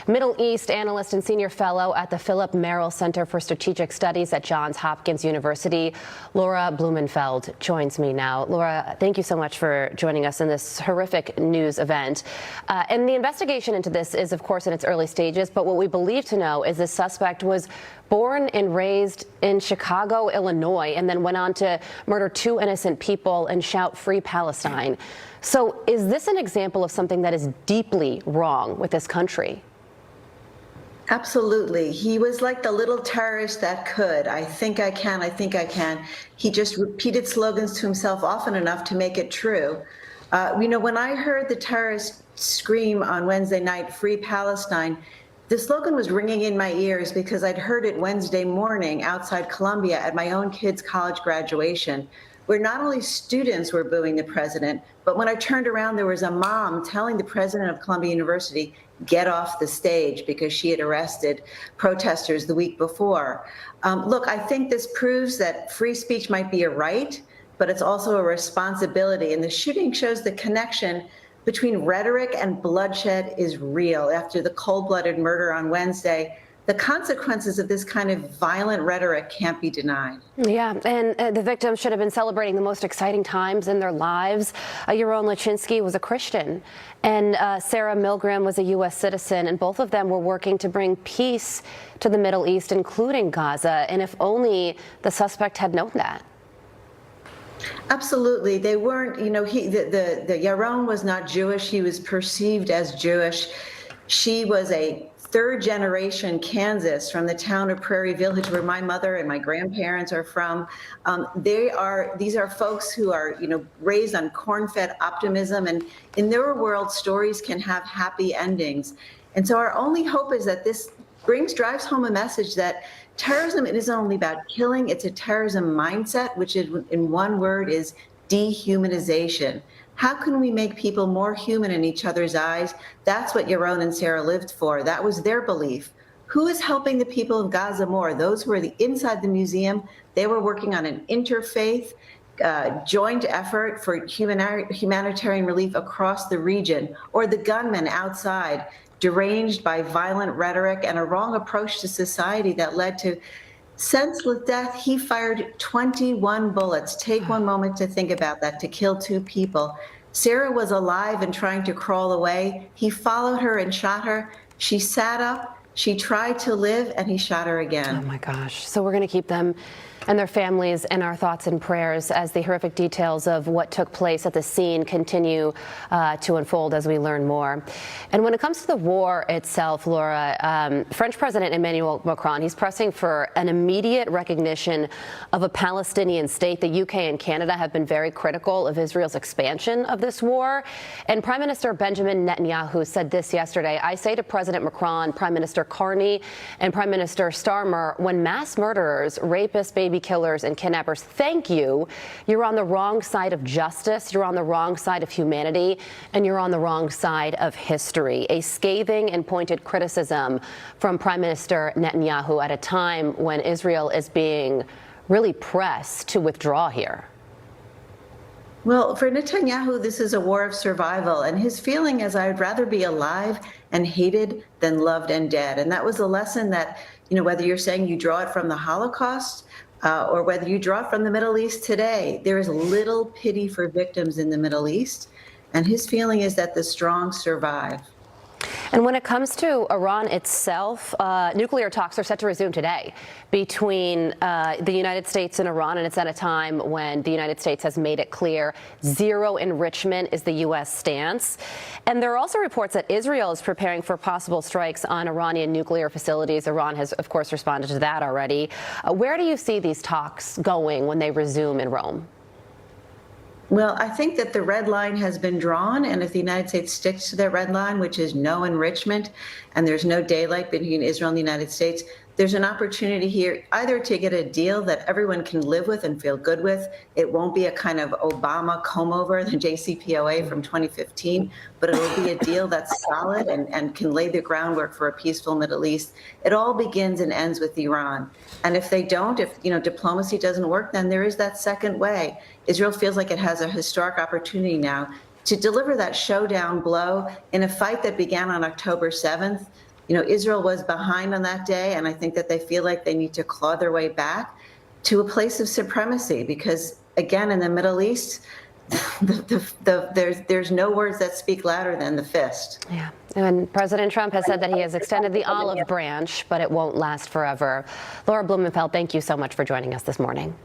Middle East analyst and senior fellow at the Philip Merrill Center for Strategic Studies at Johns Hopkins University, Laura Blumenfeld, joins me now. Laura, thank you so much for joining us in this horrific news event. And the investigation into this is, of course, in its early stages, but what we believe to know is this suspect was born and raised in Chicago, Illinois, and then went on to murder 2 innocent people and shout "Free Palestine." So is this an example of something that is deeply wrong with this country? Absolutely. He was like the little terrorist that could. I think I can, I think I can. He just repeated slogans to himself often enough to make it true. When I heard the terrorist scream on Wednesday night, "Free Palestine," the slogan was ringing in my ears because I'd heard it Wednesday morning outside Columbia at my own kid's college graduation, where not only students were booing the president, but when I turned around, there was a mom telling the president of Columbia University, get off the stage, because she had arrested protesters the week before. Look, I think this proves that free speech might be a right, but it's also a responsibility. And the shooting shows the connection between rhetoric and bloodshed is real. After the cold-blooded murder on Wednesday, the consequences of this kind of violent rhetoric can't be denied. Yeah, and the victims should have been celebrating the most exciting times in their lives. Yaron Lachinsky was a Christian, and Sarah Milgram was a U.S. citizen, and both of them were working to bring peace to the Middle East, including Gaza. And if only the suspect had known that. Absolutely. They weren't, the Yaron was not Jewish. He was perceived as Jewish. She was a third-generation Kansas from the town of Prairie Village, where my mother and my grandparents are from. These are folks who are, raised on corn-fed optimism, and in their world, stories can have happy endings. And so our only hope is that this drives home a message that terrorism isn't only about killing, it's a terrorism mindset, which is, in one word, is dehumanization. How can we make people more human in each other's eyes? That's what Yaron and Sarah lived for. That was their belief. Who is helping the people of Gaza more? Those who are inside the museum. They were working on an interfaith joint effort for humanitarian relief across the region, or the gunmen outside, deranged by violent rhetoric and a wrong approach to society that led to senseless death. He fired 21 bullets. Take one moment to think about that, to kill 2 people. Sarah was alive and trying to crawl away. He followed her and shot her. She sat up, she tried to live, and he shot her again. Oh my gosh. So we're going to keep them and their families in our thoughts and prayers as the horrific details of what took place at the scene continue to unfold as we learn more. And when it comes to the war itself, Laura, French President Emmanuel Macron, he's pressing for an immediate recognition of a Palestinian state. The UK and Canada have been very critical of Israel's expansion of this war. And Prime Minister Benjamin Netanyahu said this yesterday: "I say to President Macron, Prime Minister Carney, and Prime Minister Starmer, when mass murderers, rapists, baby killers, and kidnappers thank you, you're on the wrong side of justice, you're on the wrong side of humanity, and you're on the wrong side of history." A scathing and pointed criticism from Prime Minister Netanyahu at a time when Israel is being really pressed to withdraw here. Well, for Netanyahu, this is a war of survival, and his feeling is, I'd rather be alive and hated than loved and dead. And that was a lesson that, whether you're saying you draw it from the Holocaust or whether you draw it from the Middle East today, there is little pity for victims in the Middle East. And his feeling is that the strong survive. And when it comes to Iran itself, nuclear talks are set to resume today between the United States and Iran, and it's at a time when the United States has made it clear zero enrichment is the U.S. stance. And there are also reports that Israel is preparing for possible strikes on Iranian nuclear facilities. Iran has, of course, responded to that already. Where do you see these talks going when they resume in Rome? Well, I think that the red line has been drawn, and if the United States sticks to that red line, which is no enrichment, and there's no daylight between Israel and the United States, there's an opportunity here either to get a deal that everyone can live with and feel good with. It won't be a kind of Obama comb-over, the JCPOA from 2015, but it'll be a deal that's solid and can lay the groundwork for a peaceful Middle East. It all begins and ends with Iran. And if they don't, if diplomacy doesn't work, then there is that second way. Israel feels like it has a historic opportunity now to deliver that showdown blow in a fight that began on October 7th. Israel was behind on that day, and I think that they feel like they need to claw their way back to a place of supremacy because, again, in the Middle East, there's no words that speak louder than the fist. Yeah, and President Trump has said that he has extended the olive branch, but it won't last forever. Laura Blumenfeld, thank you so much for joining us this morning.